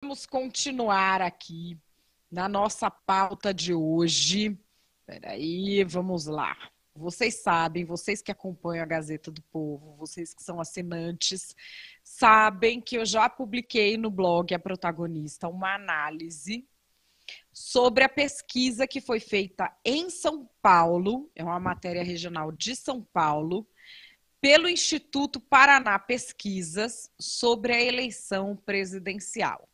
Vamos continuar aqui na nossa pauta de hoje. Peraí, vamos lá. Vocês sabem, vocês que acompanham a Gazeta do Povo, vocês que são assinantes, sabem que eu já publiquei no blog A Protagonista uma análise sobre a pesquisa que foi feita em São Paulo, é uma matéria regional de São Paulo, pelo Instituto Paraná Pesquisas sobre a eleição presidencial.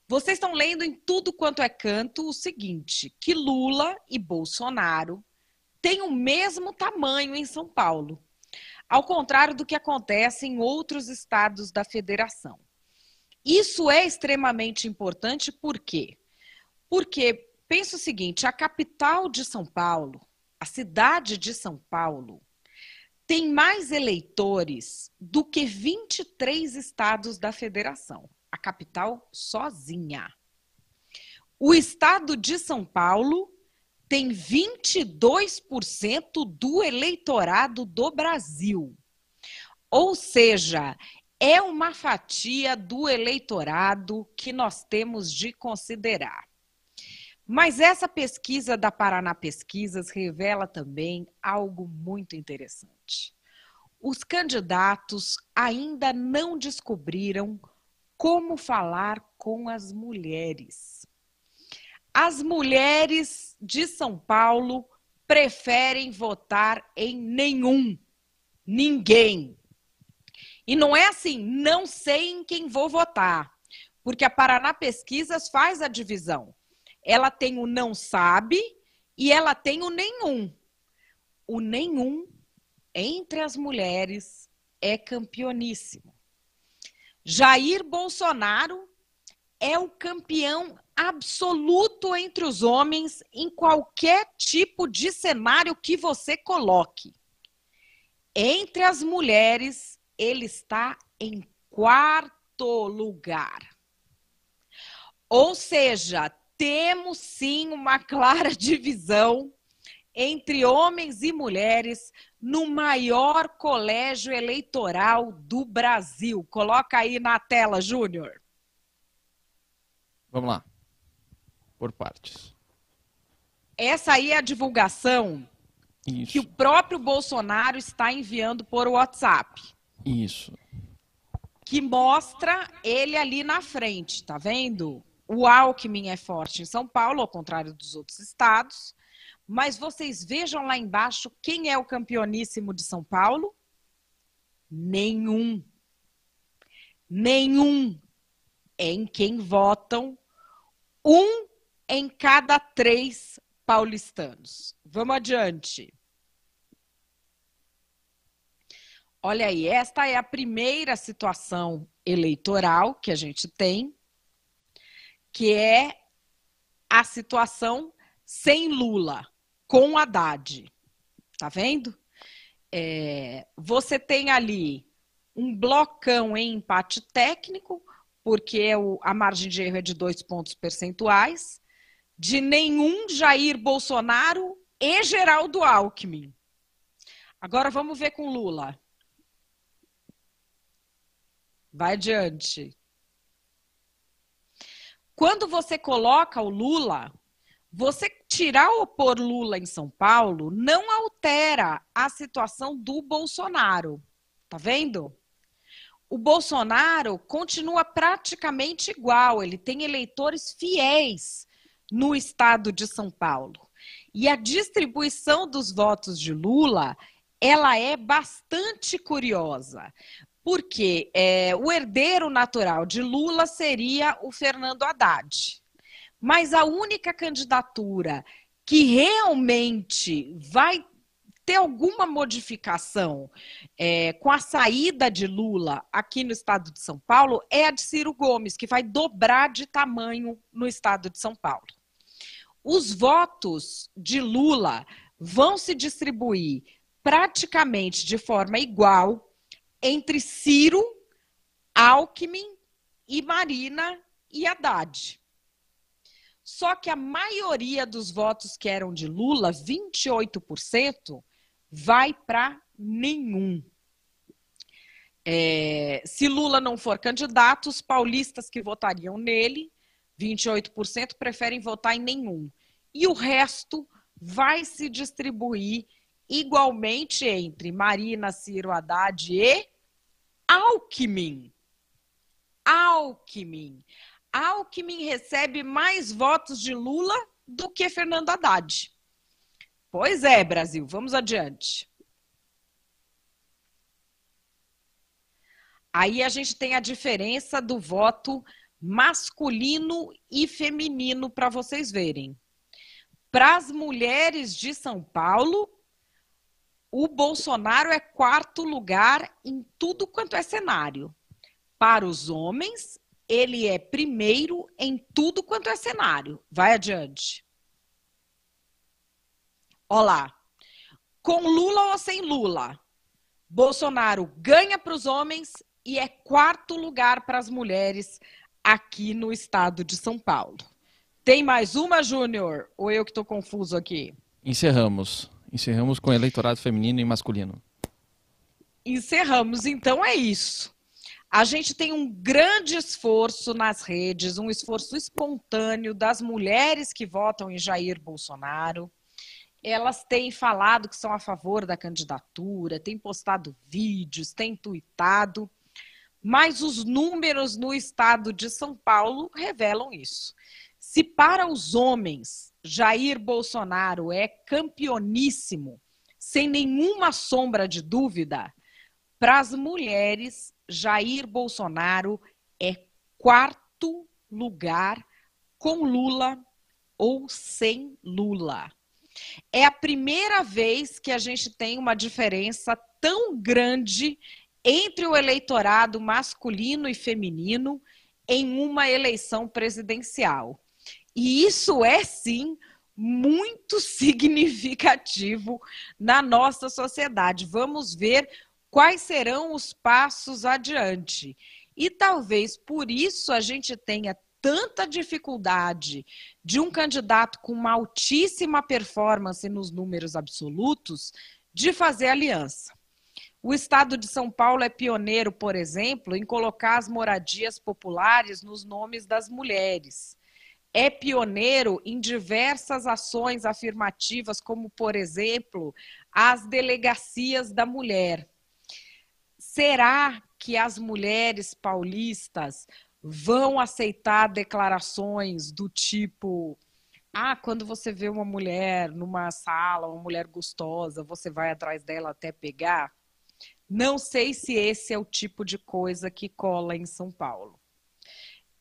Vocês estão lendo em tudo quanto é canto o seguinte, que Lula e Bolsonaro têm o mesmo tamanho em São Paulo, ao contrário do que acontece em outros estados da federação. Isso é extremamente importante, por quê? Porque, pensa o seguinte, a capital de São Paulo, a cidade de São Paulo, tem mais eleitores do que 23 estados da federação. A capital sozinha. O estado de São Paulo tem 22% do eleitorado do Brasil. Ou seja, é uma fatia do eleitorado que nós temos de considerar. Mas essa pesquisa da Paraná Pesquisas revela também algo muito interessante. Os candidatos ainda não descobriram como falar com as mulheres. As mulheres de São Paulo preferem votar em ninguém. E não é assim, não sei em quem vou votar, porque a Paraná Pesquisas faz a divisão. Ela tem o não sabe e ela tem o nenhum. O nenhum, entre as mulheres, é campeoníssimo. Jair Bolsonaro é o campeão absoluto entre os homens em qualquer tipo de cenário que você coloque. Entre as mulheres, ele está em quarto lugar. Ou seja, temos sim uma clara divisão entre homens e mulheres no maior colégio eleitoral do Brasil. Coloca aí na tela, Júnior. Vamos lá. Por partes. Essa aí é a divulgação Isso. que o próprio Bolsonaro está enviando por WhatsApp. Isso. Que mostra ele ali na frente, tá vendo? O Alckmin é forte em São Paulo, ao contrário dos outros estados. Mas vocês vejam lá embaixo quem é o campeoníssimo de São Paulo? Nenhum. Nenhum. É em quem votam 1 em cada 3 paulistanos. Vamos adiante. Olha aí, esta é a primeira situação eleitoral que a gente tem, que é a situação sem Lula, com Haddad. Tá vendo? Você tem ali um blocão em empate técnico, porque a margem de erro é de 2 pontos percentuais, de nenhum Jair Bolsonaro e Geraldo Alckmin. Agora vamos ver com Lula. Vai adiante. Quando você coloca o Lula, você tirar ou pôr Lula em São Paulo não altera a situação do Bolsonaro. Tá vendo? O Bolsonaro continua praticamente igual, ele tem eleitores fiéis no estado de São Paulo. E a distribuição dos votos de Lula, ela é bastante curiosa, porque o herdeiro natural de Lula seria o Fernando Haddad. Mas a única candidatura que realmente vai ter alguma modificação com a saída de Lula aqui no estado de São Paulo é a de Ciro Gomes, que vai dobrar de tamanho no estado de São Paulo. Os votos de Lula vão se distribuir praticamente de forma igual entre Ciro, Alckmin e Marina e Haddad. Só que a maioria dos votos que eram de Lula, 28%, vai para nenhum. Se Lula não for candidato, os paulistas que votariam nele, 28%, preferem votar em nenhum. E o resto vai se distribuir igualmente entre Marina, Ciro Haddad e Alckmin. Alckmin recebe mais votos de Lula do que Fernando Haddad. Pois é, Brasil, vamos adiante. Aí a gente tem a diferença do voto masculino e feminino para vocês verem. Para as mulheres de São Paulo, o Bolsonaro é quarto lugar em tudo quanto é cenário. Para os homens, ele é primeiro em tudo quanto é cenário. Vai adiante. Olá. Com Lula ou sem Lula, Bolsonaro ganha para os homens e é quarto lugar para as mulheres aqui no estado de São Paulo. Tem mais uma, Júnior? Ou eu que estou confuso aqui? Encerramos com eleitorado feminino e masculino. Encerramos, então é isso. A gente tem um grande esforço nas redes, um esforço espontâneo das mulheres que votam em Jair Bolsonaro. Elas têm falado que são a favor da candidatura, têm postado vídeos, têm tuitado, mas os números no estado de São Paulo revelam isso. Se para os homens Jair Bolsonaro é campeoníssimo, sem nenhuma sombra de dúvida, para as mulheres Jair Bolsonaro é quarto lugar com Lula ou sem Lula. É a primeira vez que a gente tem uma diferença tão grande entre o eleitorado masculino e feminino em uma eleição presidencial. E isso é, sim, muito significativo na nossa sociedade. Vamos ver quais serão os passos adiante. E talvez por isso a gente tenha tanta dificuldade de um candidato com uma altíssima performance nos números absolutos de fazer aliança. O estado de São Paulo é pioneiro, por exemplo, em colocar as moradias populares nos nomes das mulheres. É pioneiro em diversas ações afirmativas, como, por exemplo, as delegacias da mulher. Será que as mulheres paulistas vão aceitar declarações do tipo: quando você vê uma mulher numa sala, uma mulher gostosa, você vai atrás dela até pegar? Não sei se esse é o tipo de coisa que cola em São Paulo.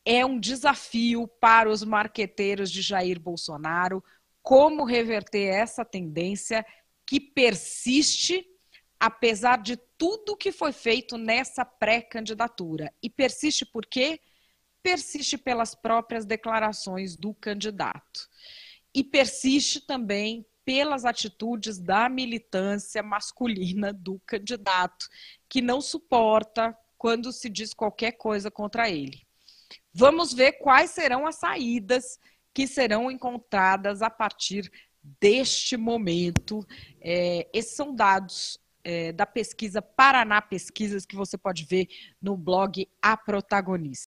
É um desafio para os marqueteiros de Jair Bolsonaro como reverter essa tendência que persiste, apesar de tudo que foi feito nessa pré-candidatura. E persiste por quê? Persiste pelas próprias declarações do candidato. E persiste também pelas atitudes da militância masculina do candidato, que não suporta quando se diz qualquer coisa contra ele. Vamos ver quais serão as saídas que serão encontradas a partir deste momento. Esses são dados da pesquisa Paraná Pesquisas, que você pode ver no blog A Protagonista.